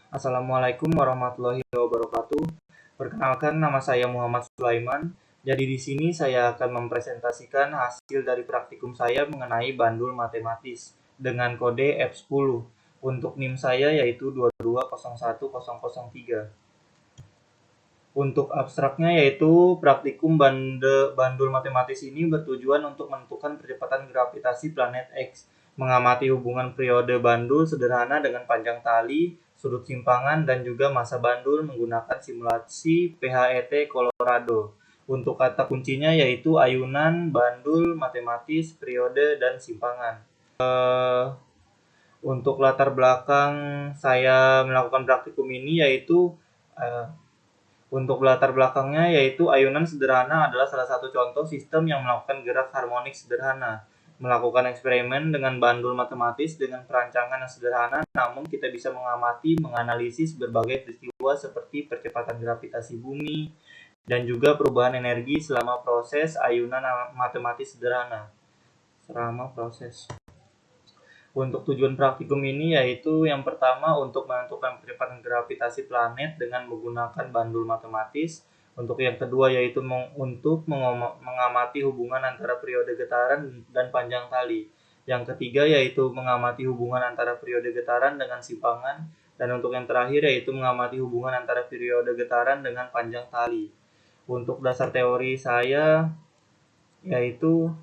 Assalamualaikum warahmatullahi wabarakatuh. Perkenalkan, nama saya Muhammad Sulaiman. Jadi di sini saya akan mempresentasikan hasil dari praktikum saya mengenai bandul matematis dengan kode F10. Untuk NIM saya yaitu 2201003. Untuk abstraknya yaitu praktikum bandul matematis ini bertujuan untuk menentukan percepatan gravitasi planet X, mengamati hubungan periode bandul sederhana dengan panjang tali, sudut simpangan, dan juga massa bandul menggunakan simulasi PHET Colorado. Untuk kata kuncinya yaitu ayunan, bandul, matematis, periode, dan simpangan. Untuk latar belakang saya melakukan praktikum ini yaitu untuk latar belakangnya yaitu ayunan sederhana adalah salah satu contoh sistem yang melakukan gerak harmonik sederhana. Melakukan eksperimen dengan bandul matematis dengan perancangan yang sederhana, namun kita bisa mengamati, menganalisis berbagai peristiwa seperti percepatan gravitasi bumi dan juga perubahan energi selama proses ayunan matematis sederhana. Untuk tujuan praktikum ini yaitu yang pertama untuk menentukan percepatan gravitasi planet dengan menggunakan bandul matematis. Untuk yang kedua yaitu untuk mengamati hubungan antara periode getaran dan panjang tali. Yang ketiga yaitu mengamati hubungan antara periode getaran dengan simpangan. Dan untuk yang terakhir yaitu mengamati hubungan antara periode getaran dengan panjang tali. Untuk dasar teori saya yaitu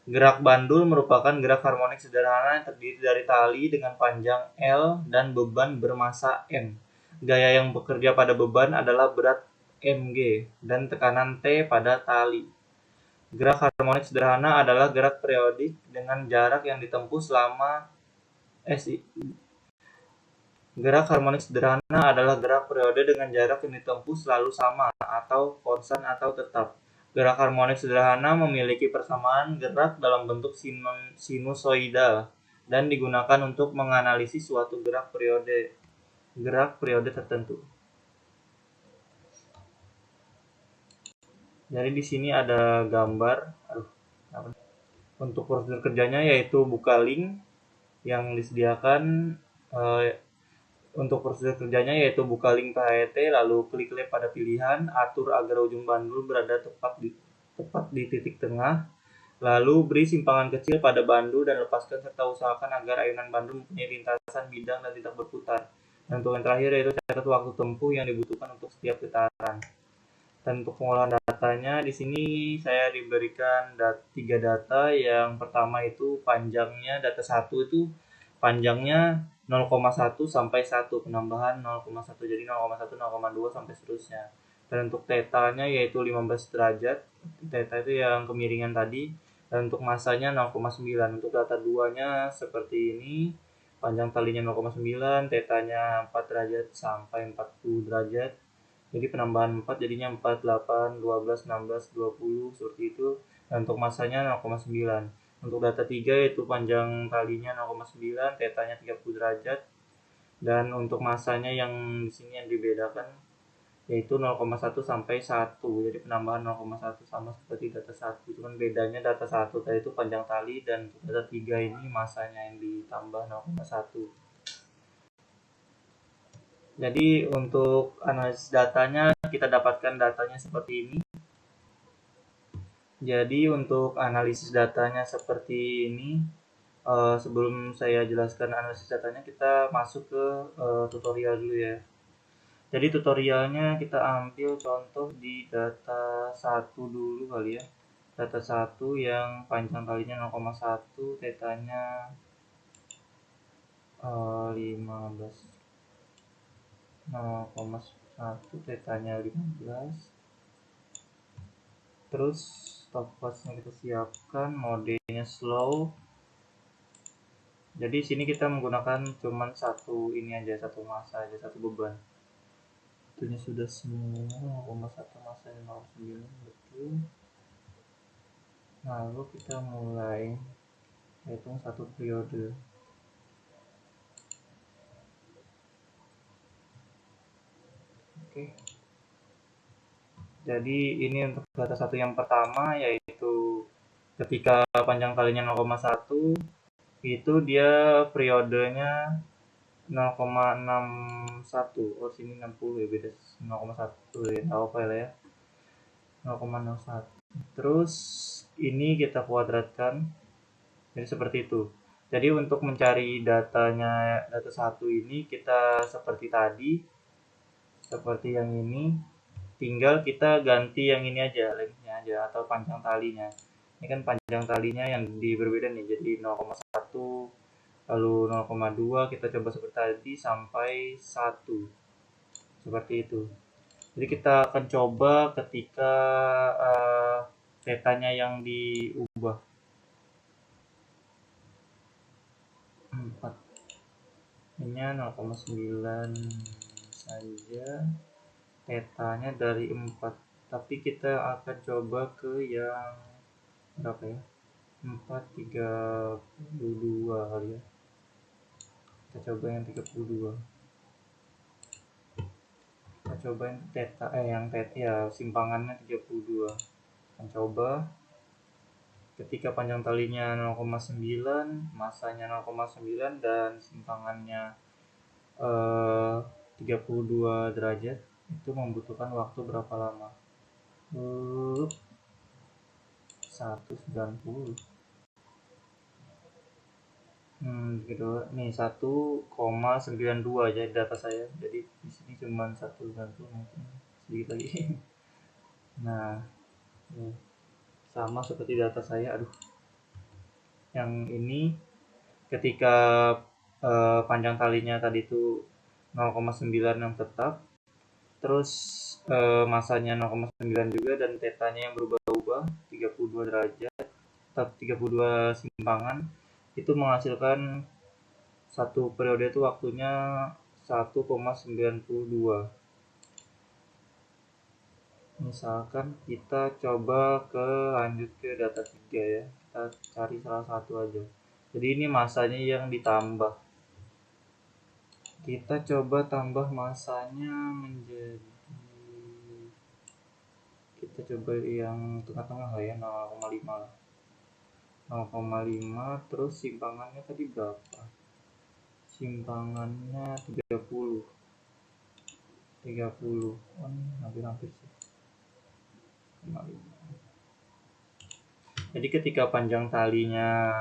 gerak bandul merupakan gerak harmonik sederhana yang terdiri dari tali dengan panjang L dan beban bermassa M. Gaya yang bekerja pada beban adalah berat mg dan tekanan T pada tali. Gerak harmonik sederhana adalah gerak periodik dengan jarak yang ditempuh selama Gerak harmonik sederhana adalah gerak periode dengan jarak yang ditempuh selalu sama atau konstan atau tetap. Gerak harmonik sederhana memiliki persamaan gerak dalam bentuk sinusoidal dan digunakan untuk menganalisis suatu gerak periode tertentu. Jadi di sini ada gambar. Untuk prosedur kerjanya yaitu buka link yang disediakan. Untuk prosedur kerjanya yaitu buka link PHET, lalu klik lab pada pilihan, atur agar ujung bandul berada tepat di titik tengah, lalu beri simpangan kecil pada bandul dan lepaskan serta usahakan agar ayunan bandul mempunyai lintasan bidang dan tidak berputar. Dan untuk yang terakhir yaitu catat waktu tempuh yang dibutuhkan untuk setiap getaran. Dan untuk pengolahan datanya di sini saya diberikan 3 data. Yang pertama itu panjangnya data 1 itu panjangnya 0,1 sampai 1, penambahan 0,1, jadi 0,1, 0,2 sampai seterusnya. Dan untuk tetanya yaitu 15 derajat, teta itu yang kemiringan tadi. Dan untuk massanya 0,9. Untuk data 2-nya seperti ini, panjang talinya 0,9, tetanya 4 derajat sampai 40 derajat. Jadi penambahan 4 jadinya 4, 8, 12, 16, 20 seperti itu. Dan untuk massanya 0,9. Untuk data 3 yaitu panjang talinya 0,9, tetanya 30 derajat. Dan untuk massanya yang di sini yang dibedakan yaitu 0,1 sampai 1. Jadi penambahan 0,1 sama seperti data 1. Cuman bedanya data 1 tadi itu panjang tali dan untuk data 3 ini massanya yang ditambah 0,1. Jadi untuk analisis datanya kita dapatkan datanya seperti ini. Jadi untuk analisis datanya seperti ini, sebelum saya jelaskan analisis datanya kita masuk ke tutorial dulu ya. Jadi tutorialnya kita ambil contoh di data 1 dulu kali ya. Data 1 yang panjang talinya 0,1, tetanya 15, 0,1, tetanya 15. Terus stopwatchnya kita siapkan, modenya slow. Jadi sini kita menggunakan cuman satu ini aja, satu massa aja, satu beban. Itunya sudah semua 0,1 massanya 0,9 betul. Lalu kita mulai hitung satu periode. Oke. Jadi ini untuk data 1 yang pertama yaitu ketika panjang talinya 0,1 itu dia periodenya 0,61. Oh sini 60 ya, beda 0,1 ya, tahu apa ya, 0,01. Terus ini kita kuadratkan jadi seperti itu. Jadi untuk mencari data satu ini kita seperti tadi, seperti yang ini, tinggal kita ganti yang ini aja, lengthnya aja atau panjang talinya. Ini kan panjang talinya yang berbeda nih, jadi 0,1, lalu 0,2 kita coba seperti tadi sampai 1, seperti itu. Jadi kita akan coba ketika tetanya yang diubah 4, ini 0,9 saja, tetanya dari 4, tapi kita akan coba ke yang berapa ya, 4,32 kali ya, kita coba yang 32, kita coba yang theta ya, simpangannya 32, kita coba ketika panjang talinya 0,9, masanya 0,9 dan simpangannya 32 derajat, itu membutuhkan waktu berapa lama? 190. Gitu. Nih 1,92 aja data saya. Jadi di sini cuma 190, mungkin sedikit lagi. Nah, sama seperti data saya. Aduh. Yang ini ketika panjang talinya tadi itu 0,9 yang tetap, terus masanya 0,9 juga, dan tetanya yang berubah-ubah 32 derajat, tetap 32 simpangan, itu menghasilkan satu periode itu waktunya 1,92. Misalkan kita coba lanjut ke data 3 ya, kita cari salah satu aja. Jadi ini masanya yang ditambah, kita coba tambah masanya menjadi, kita coba yang tengah-tengah lah ya, 0,5 lah, 0,5. Terus simpangannya tadi berapa? Simpangannya 30. Oh, ini hampir-hampir sih. 0,5. Jadi ketika panjang talinya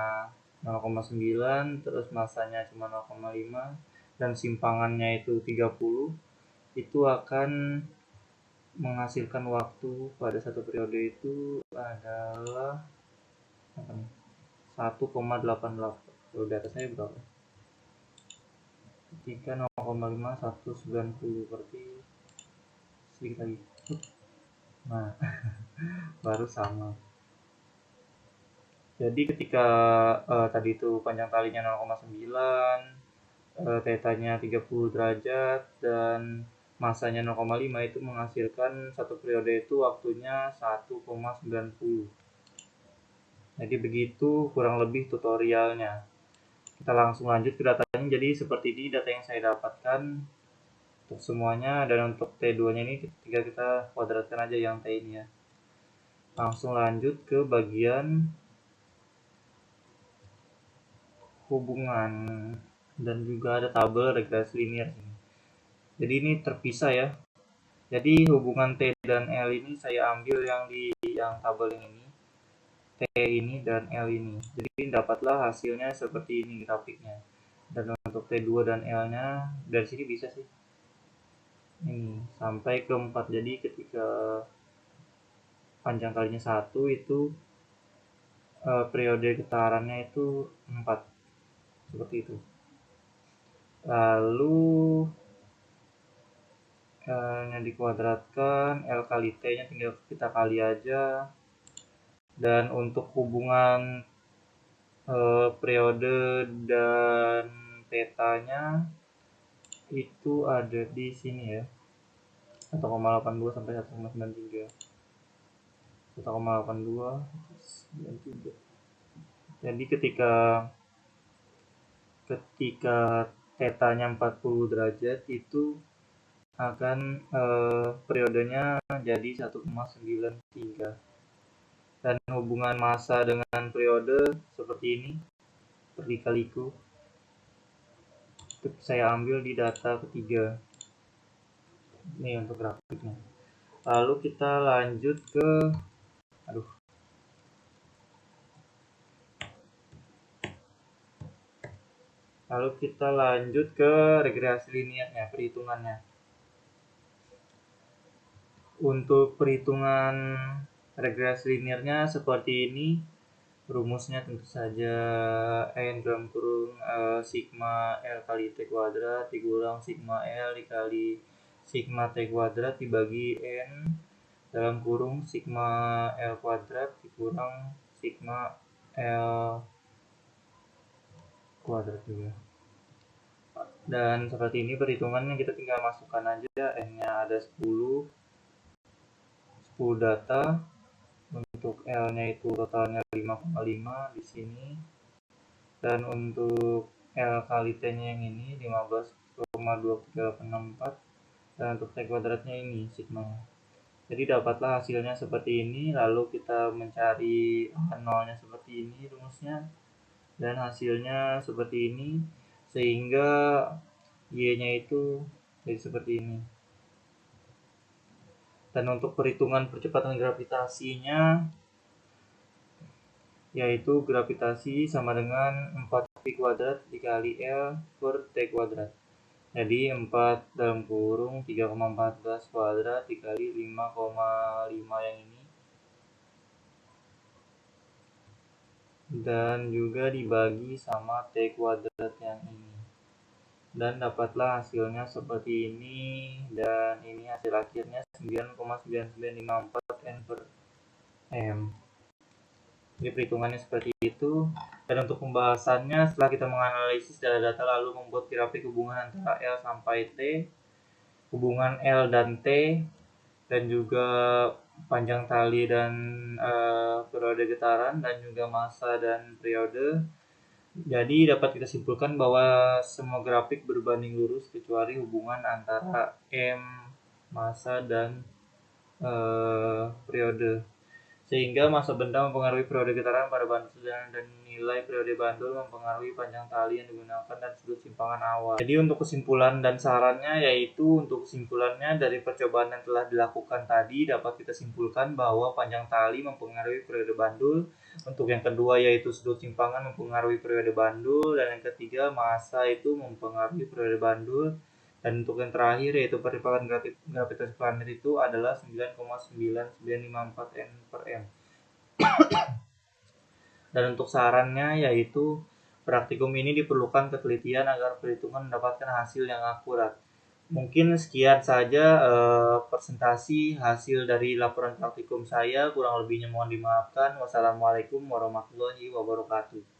0,9, terus masanya cuma 0,5 dan simpangannya itu 30, itu akan menghasilkan waktu pada satu periode itu adalah apa nih? 1,88. Kalau data saya berapa? Ketika 0,5 190, berarti sedikit lagi. Nah, baru sama. Jadi ketika tadi itu panjang talinya 0,9, tetanya 30 derajat, dan masanya 0,5, itu menghasilkan satu periode itu waktunya 1,90. Jadi begitu kurang lebih tutorialnya. Kita langsung lanjut ke datanya. Jadi seperti ini data yang saya dapatkan untuk semuanya, dan untuk T2 nya ini ketika kita kuadratkan aja yang T ini ya. Langsung lanjut ke bagian hubungan, dan juga ada tabel regresi linear sini. Jadi ini terpisah ya. Jadi hubungan T dan L ini saya ambil yang tabel yang ini, T ini dan L ini. Jadi dapatlah hasilnya seperti ini grafiknya. Dan untuk T2 dan L-nya dari sini bisa sih. Ini sampai ke 4. Jadi ketika panjang kalinya 1 itu periode getarannya itu 4. Seperti itu. Lalu L-nya dikuadratkan, L kali T-nya tinggal kita kali aja. Dan untuk hubungan periode dan tetanya itu ada di sini ya, 1,82 sampai 1,93. 1,82 93. Jadi ketika tetanya 40 derajat itu akan periodenya jadi 1,93. Dan hubungan massa dengan periode seperti ini, berdikaliku, itu saya ambil di data ketiga. Ini untuk grafiknya. Lalu kita lanjut ke regresi linearnya, perhitungannya. Untuk perhitungan regresi linearnya seperti ini. Rumusnya tentu saja n dalam kurung sigma L kali T kuadrat dikurang sigma L dikali sigma T kuadrat dibagi n dalam kurung sigma L kuadrat dikurang sigma L kuadrat juga. Dan seperti ini perhitungannya, kita tinggal masukkan aja n-nya ada 10 data. Untuk L-nya itu totalnya 5,5 di sini. Dan untuk L kali T-nya yang ini 15,2384. Dan untuk T kuadratnya ini sigma. Jadi dapatlah hasilnya seperti ini. Lalu kita mencari nolnya seperti ini rumusnya. Dan hasilnya seperti ini. Sehingga Y-nya itu jadi seperti ini. Dan untuk perhitungan percepatan gravitasinya, yaitu gravitasi sama dengan 4V kuadrat dikali L per T kuadrat. Jadi 4 dalam kurung 3,14 kuadrat dikali 5,5 yang ini. Dan juga dibagi sama T kuadrat yang ini. Dan dapatlah hasilnya seperti ini. Dan ini hasil akhirnya 9,9954 N per M. Jadi perhitungannya seperti itu. Dan untuk pembahasannya, setelah kita menganalisis data-data lalu membuat grafik hubungan antara L sampai T, hubungan L dan T, dan juga panjang tali dan periode getaran, dan juga massa dan periode. Jadi dapat kita simpulkan bahwa semua grafik berbanding lurus kecuali hubungan antara M, massa, dan periode. Sehingga massa benda mempengaruhi periode getaran pada bandul dan nilai periode bandul mempengaruhi panjang tali yang digunakan dan sudut simpangan awal. Jadi untuk kesimpulan dan sarannya, yaitu untuk kesimpulannya dari percobaan yang telah dilakukan tadi dapat kita simpulkan bahwa panjang tali mempengaruhi periode bandul. Untuk yang kedua yaitu sudut simpangan mempengaruhi periode bandul, dan yang ketiga massa itu mempengaruhi periode bandul. Dan untuk yang terakhir yaitu percepatan gravitasi planet itu adalah 9,9954 N per M. Dan untuk sarannya yaitu praktikum ini diperlukan ketelitian agar perhitungan mendapatkan hasil yang akurat. Mungkin sekian saja presentasi hasil dari laporan praktikum saya. Kurang lebihnya mohon dimaafkan. Wassalamualaikum warahmatullahi wabarakatuh.